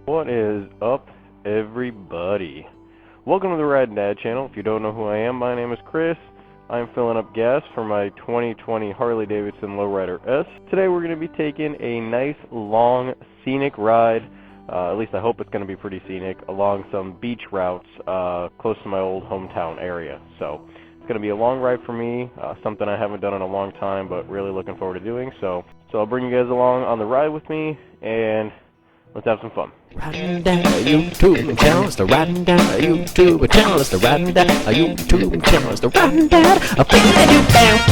What is up, everybody? Welcome to the Rad and Dad channel. If you don't know who I am, my name is Chris. I'm filling up gas for my 2020 Harley-Davidson Lowrider S. Today we're going to be taking a nice, long, scenic ride, at least I hope it's going to be pretty scenic, along some beach routes close to my old hometown area. So it's going to be a long ride for me, something I haven't done in a long time, but really looking forward to doing. So I'll bring you guys along on the ride with me, and let's have some fun. Riding down a YouTube channel, it's the riding down a YouTube channel, it's the riding down a YouTube channel, it's the riding down a thing that you found.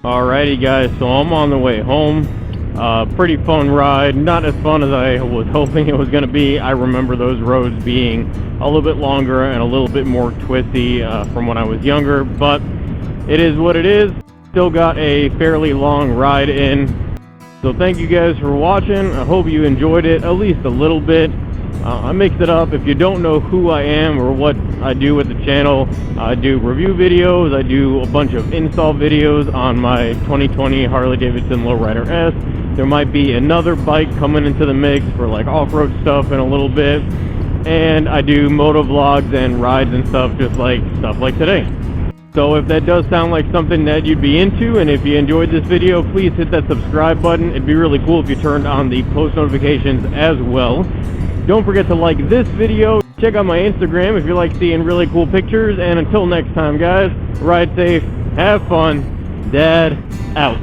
Alrighty guys, so I'm on the way home. Pretty fun ride, not as fun as I was hoping it was going to be. I remember those roads being a little bit longer and a little bit more twisty from when I was younger, but it is what it is. Still got a fairly long ride in. So thank you guys for watching. I hope you enjoyed it at least a little bit. I mix it up. If you don't know who I am or what I do with the channel, I do review videos, I do a bunch of install videos on my 2020 Harley-Davidson Lowrider S. There might be another bike coming into the mix for like off-road stuff in a little bit. And I do motovlogs and rides and stuff like today. So if that does sound like something that you'd be into, and if you enjoyed this video, please hit that subscribe button. It'd be really cool if you turned on the post notifications as well. Don't forget to like this video. Check out my Instagram if you like seeing really cool pictures. And until next time, guys, ride safe, have fun, Dad out.